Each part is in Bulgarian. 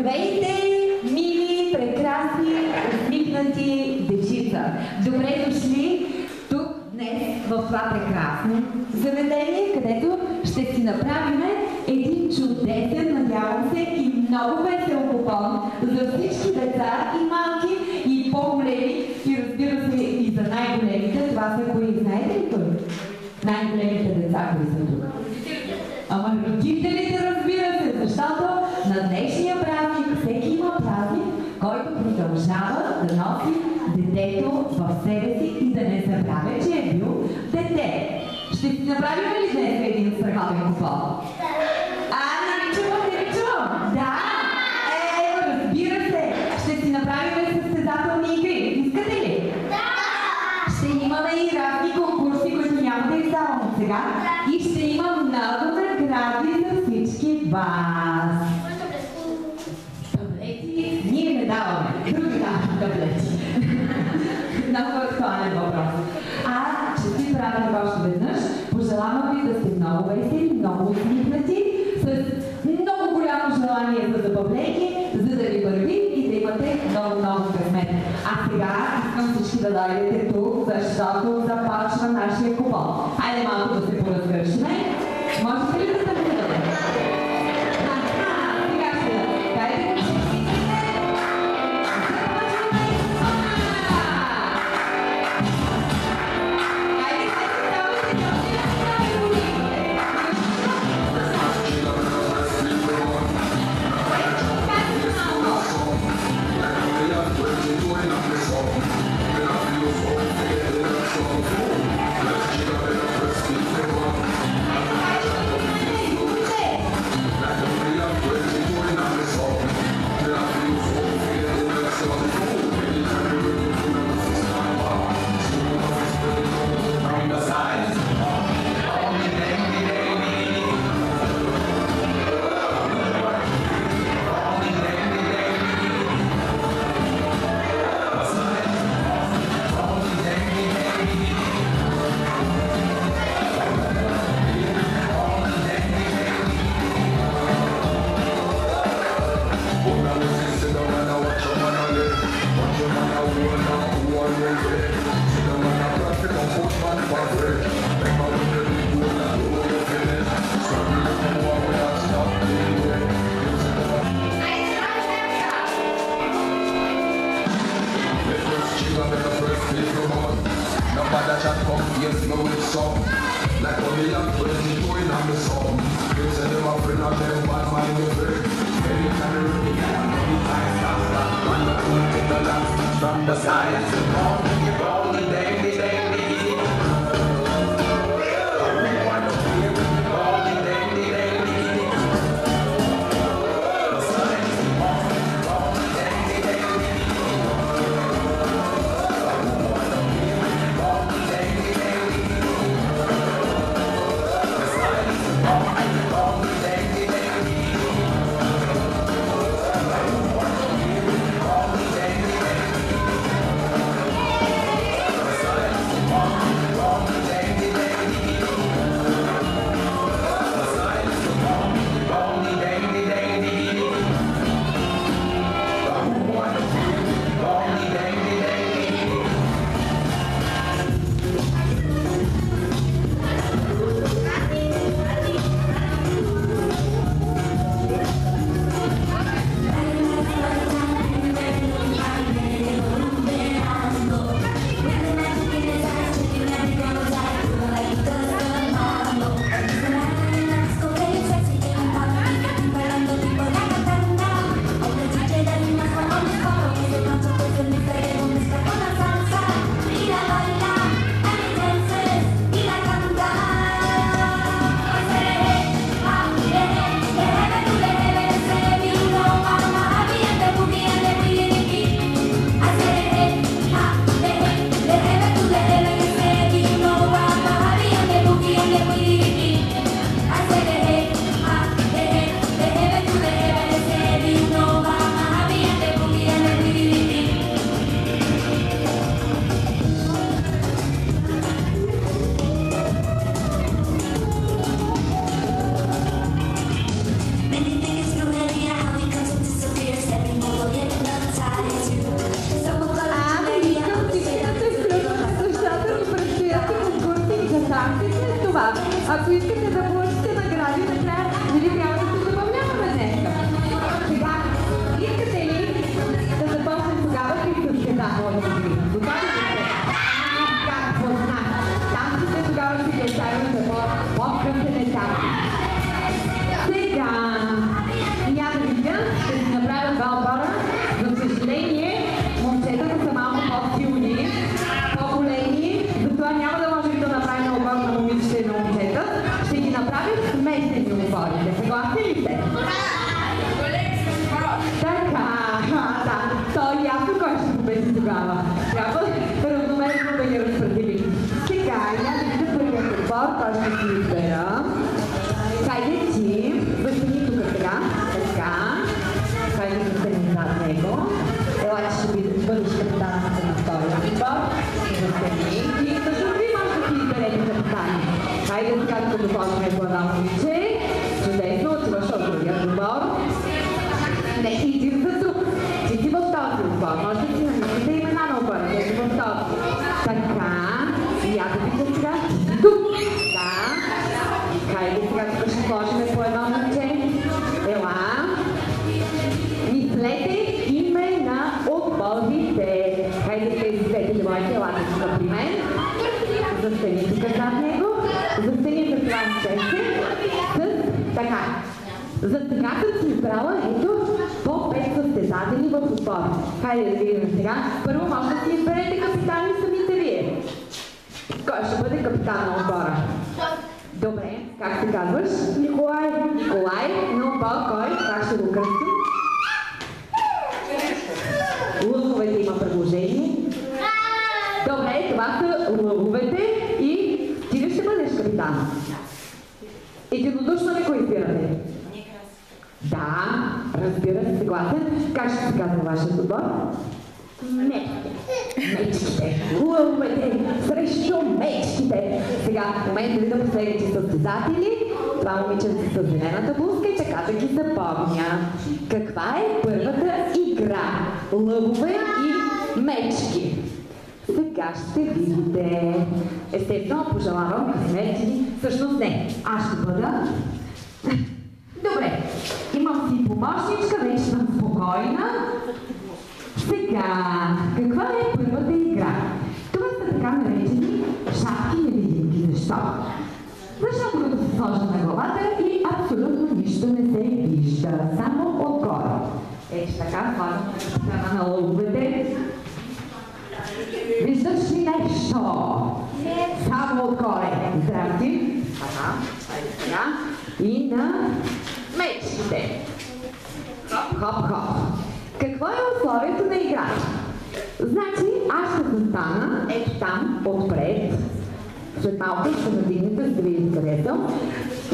Здравейте, мили, прекрасни, усмихнати дечица! Добре дошли тук днес в това прекрасно заведение, където ще си направим един чудесен, надявам се, и много весел купон за всички деца и малки, и по-големи, и разбира се и за най-големите. Това са кои? Знаете ли кои? Най-големите деца, кои са тук? Ама родителите, разбира се, защото на днешния празник всеки има празник, който продължава да носи детето в себе си и да не забравя, че е бил дете. Ще си направим ли днес един страхотен купон? Не чувам. Да! Разбира се! Ще си направим състезателни игри. Искате ли? Да! Ще имаме и разни конкурси, които няма да издавам от сега. И ще има много награди за всички вас. Таблети ние не даваме. Други даваме таблети. Много актуален въпрос. Честит празник още веднъж. Пожелавам ви да сте много весели, много усмихнати, с много голямо желание за забавление, за да ви върви и да имате много късмет. Сега искам всички да дойдете тук, защото започва нашия купон. Хайде малко да се поразгършим. Можете ли да се вървате? Сега ще да. Дайте го всички. си тогава. Трябва равномерно да ги разпределим. Сега, няма да първият отбор, той ще си избера. Хайде ти, застани тук сега. Така. Хайде застани над него. Ела, че ще бъдеш капитаната на втория отбор. Застани. И също ви може да си изберете капитани. Хайде сега, като започваме по една момиче. Чудесно, отиваш от другия отбор. Не, иди за друг. Ти си в този отбор. Може да си намислите имена на отбора. Ти си в този. Така. И аз да питам сега. Тук. Да. Хайде сега тук ще сложим по едно момче. Ела. Мислете име на отборите. Хайде тези двете девойки, елате тук при мен. Застани тук зад него. Застани за това момче. Така. За сега съм си избрала, ето, по 5 състезатели в отбора. Хайде да видим сега. Първо може да си изберете капитани самите вие. Кой ще бъде капитан на отбора? Добре, как се казваш? Николай. Николай, на отбор кой? Как ще го кръстим? Лъвовете има предложение. Добре, това са лъвовете и ти ли ще бъдеш капитан? Единодушно ли го избирате? Да, разбира се, съгласен. Как ще се казва вашия отбор? Мечките. Лъвовете срещу мечките. Сега, в момента видам последните състезатели. Това момиче с зелената блузка и така да ги запомня. Каква е първата игра? Лъвове и мечки. Сега ще видите. Естествено, пожелавам късмет. Всъщност не, аз ще бъда. Добре, имам си помощничка, вече съм спокойна. Сега, каква е първата игра? Това са така наречени шапки-невидимки. Защо? Защото като се сложа на главата и абсолютно нищо не се вижда, само отгоре. Ето така, слагам страна на лъвовете. Виждаш ли нещо? Само отгоре. Здрасти. Ага, айде сега. И на мечките. Хоп-хоп. Какво е условието на играта? Значи, аз ще застана ето там, отпред. След малко ще надигнете, за да видите къде съм.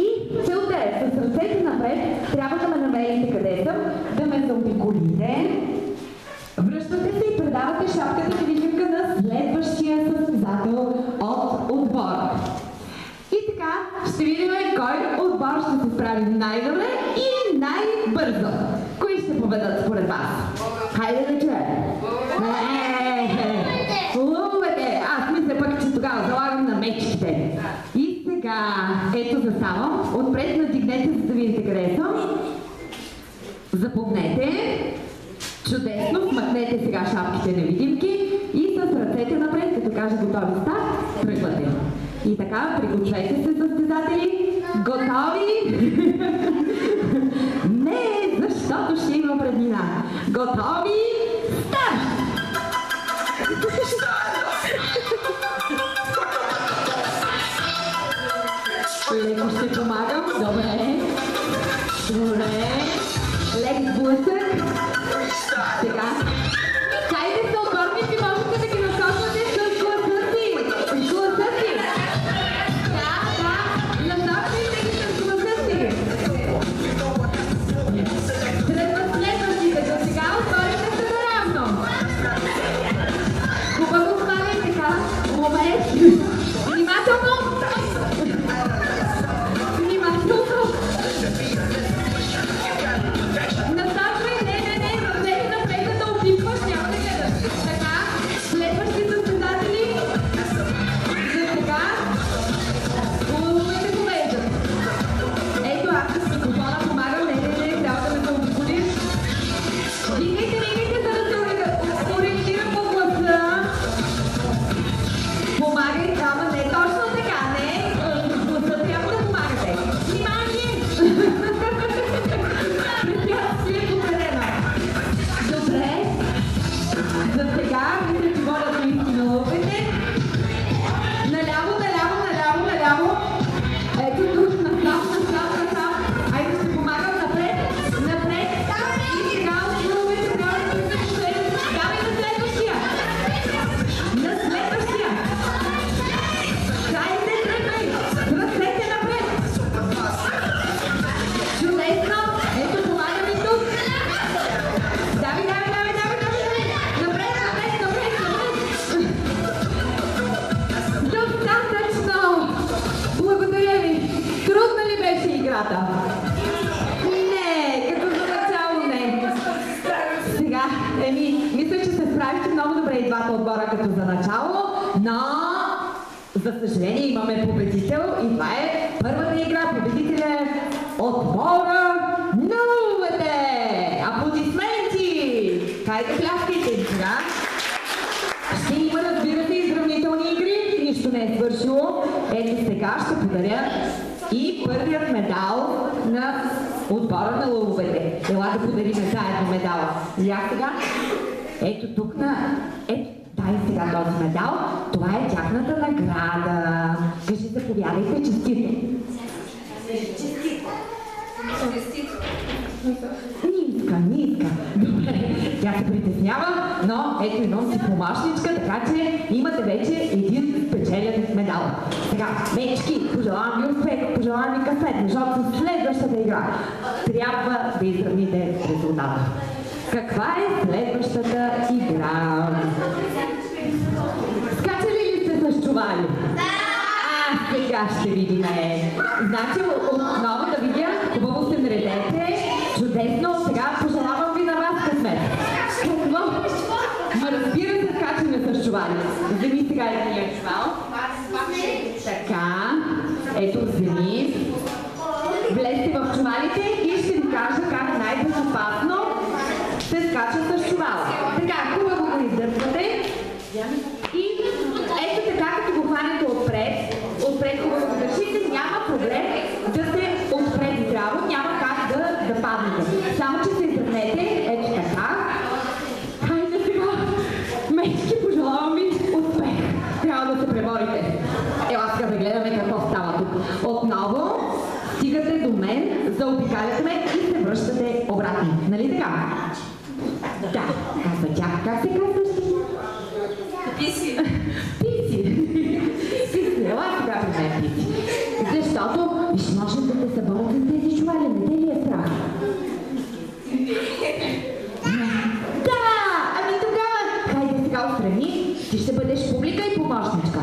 И целта е, с ръцете напред, трябва да ме намерите къде съм, да ме заобиколите. Връщате се и предавате шапката невидимка на следващия състезател от отбора. И така ще видим кой отбор ще се справи най-добре и най-бързо. Кои ще победат според вас? Хайде да чуем! Лъвовете! Аз мисля пък, че тогава залагам на мечките. И сега, ето заставам. Отпред надигнете, за да видите къде съм. Запомнете. Чудесно, вмъкнете сега шапките невидимки и с ръцете напред, като кажа готови старт, тръгвате. И така, пригответе се, състезатели. Готови? Не, защото ще има преднина. Готови? Старт! Леко ще помагам. Добре. Добре. Лек сблъсък. Сега. Хайде се отборници, можете да ги насочвате с гласа си. С гласа си. Да. Насочвайте ги с гласа си. Тръгват следващите. За сега отборите са наравно. Хубаво слагай така. Момент. Внимателно. Насочвай. Не. Ръцете напред да обипват. За съжаление имаме победител и това е първата игра. Победителя е отбора на лъвовете. Аплодисменти! Хайде, пляскайте сега. Ще има, разбира се, изравнителни игри. Нищо не е свършило. Ето сега ще подаря и първият медал на отбора на лъвовете. Ела да подарим заедно медала. Я сега. Ето тук на... Ето, дай сега този медал. Това е тяхната награда. Кажи, заповядайте, честито. Честито. Не иска. Добре, тя се притеснява, но ето едно си помощничка, така че имате вече един спечелен медал. Сега, мечки, пожелавам ви успех, пожелавам ви късмет, защото следващата игра трябва да изравните резултата. Каква е следващата игра? Скачали ли сте с чували? Сега ще видим. Значи, отново да видя, хубаво се наредете. Чудесно, сега пожелавам ви на вас късмет. Какво? Ма разбира се, скачаме с чували. Вземи сега едния чувал. Така, ето вземи. Влезте в чувалите и ще ви кажа как най-безопасно се скача с чувала. Така, хубаво го издърпвате. И ето така, като го хванете отпред хубаво го държите, няма проблем да се отпред и здраво, няма как да паднете. Само, че се издърнете, ето така. Хайде сега, мечки, пожелавам ви успех. Трябва да се преборите. Ела сега да гледаме какво става тук. Отново стигате до мен, заобикаляте ме и се връщате обратно. Нали така? Да, казва тя. Как се казваш? Писи. Писи, ела сега при мен писи. Защото, виж, може да те събълнат с тези чували, не те ли е страх? Да! Ами тогава, хайде сега отстрани, ти ще бъдеш публика и помощничка.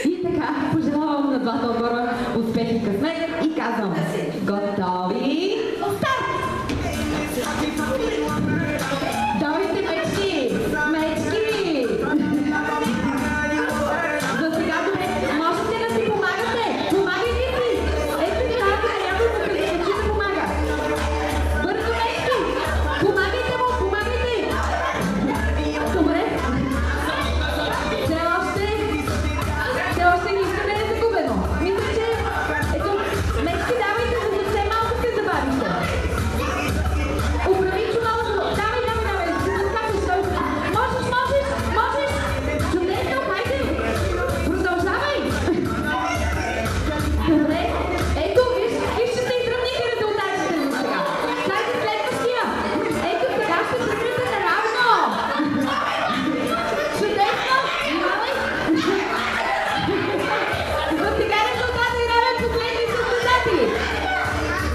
И така, пожелавам на двата отбора успех и късмет и казвам, готови, старт! Добрите мечки! Мечки! За сега можете да си помагате! Помагайте си! Ето така, някой се предпочи да помага! Бързо, мечки! Помагайте му! Помагайте! Добре! Все още нищо не е загубено! Мисля, че... Ето, мечки, давайте, за да все малко се забавите! Управи чувалото! Давай! Можеш! Чудесно, хайде! Продължавай! Добре, ето, виж, ще се изравните резултатите ми сега. Хайде следващия! Ето, сега ще тръгнете наравно! Чудесно! Внимавай! За сега резултата е равен последни състезатели!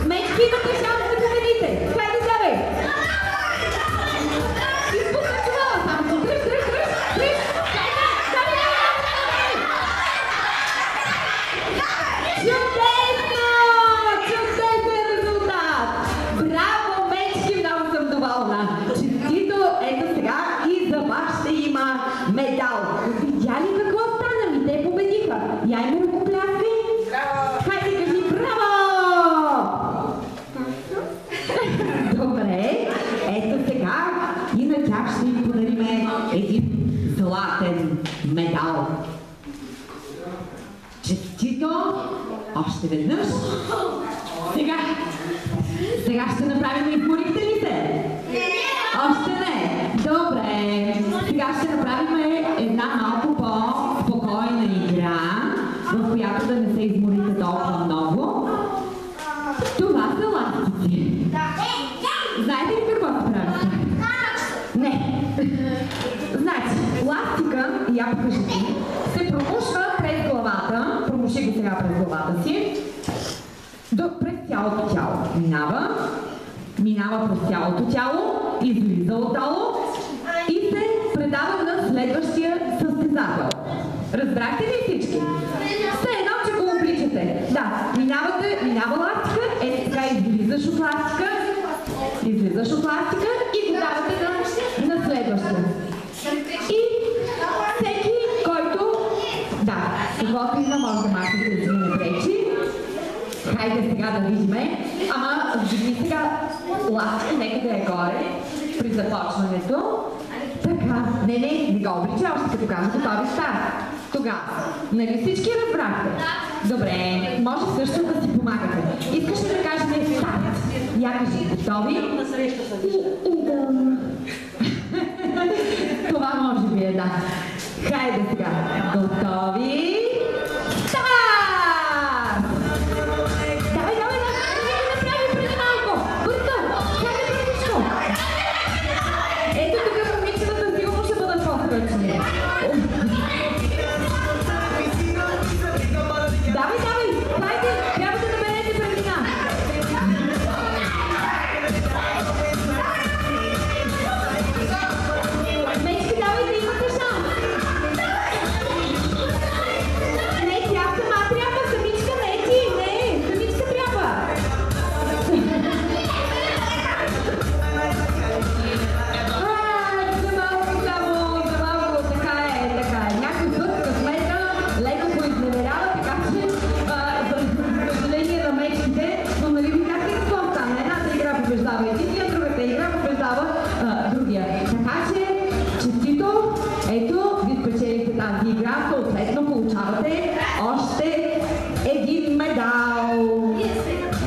Мечки, имате шанс да победите! Хайде, давай! Изпусна чувала само! Дръж! Чудесен резултат! Браво, мечки, много съм доволна! Честито, ето сега и за вас ще има медал. Видя ли какво стана? Ми те победиха. Я им ръкопляски. Браво! Хайде, кажи браво! Добре, ето сега и на тях ще им подарим един златен медал. Честито! Още веднъж. Сега ще направим изморихте ли се? Не! Още не! Добре! Сега ще направим една малко по-спокойна игра, в която да не се изморите толкова много. Това са ластици. Знаете ли какво се прави? Не! Значи, ластика, я покажи ти, се промушва през главата, промуши го сега през главата си, през цялото тяло. Минава през цялото тяло, излиза отдолу и се предава на следващия състезател. Разбрахте ли всички? Все едно, че го обличате. Да, минава ластика, ето така излизаш от ластика и го давате на следващия. И може да махнете да си не пречи. Хайде сега да видиме. Ама вдигни сега ласка, нека да е горе при започването. Така, не го обрича, още като кажа готови старт. Тогава, нали всички разбрахте? Добре, може също да си помагате. Искаш ли да кажем старт? Я кажи, готови? Това може би е, да. Хайде сега, готови? Старт! Давай, направи преди малко! Бързо! Хайде бързичко! Ето тук момичетата сигурно ще бъдат по-сръчни. Давай! Хайде! Трябва да наберете предина! Мечки, давайте, имате шанс! Не, тя сама трябва, самичка не ти! Не, самичка трябва! За малко, така е. Някой път късмета леко го изневерява, така че за съжаление на мечките, но нали видяхте какво стана? Едната игра побеждава единия, другата игра побеждава другия. Така че, честито, ето, ви спечелихте тази игра, съответно получавате още един медал.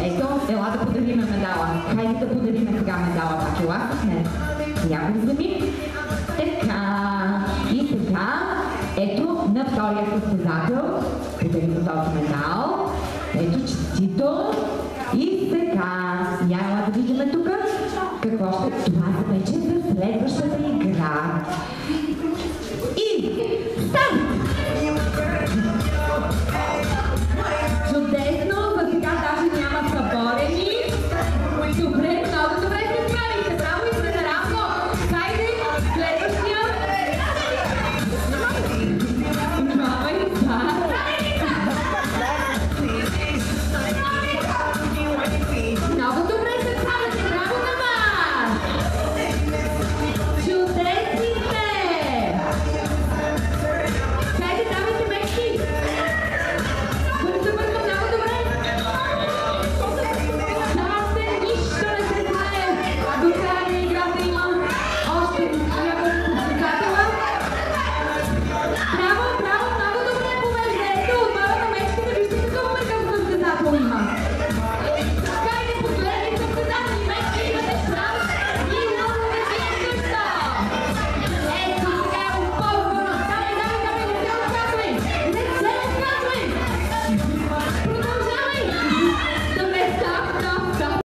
Ето, ела да подариме медала. Хайде да подариме сега медала, пак ела с мен. Я го вземи. Така, и сега, ето, на втория състезател, подарим този медал. Ето, честито. И сега, ела да видим тук какво ще... Това вече за следващата игра.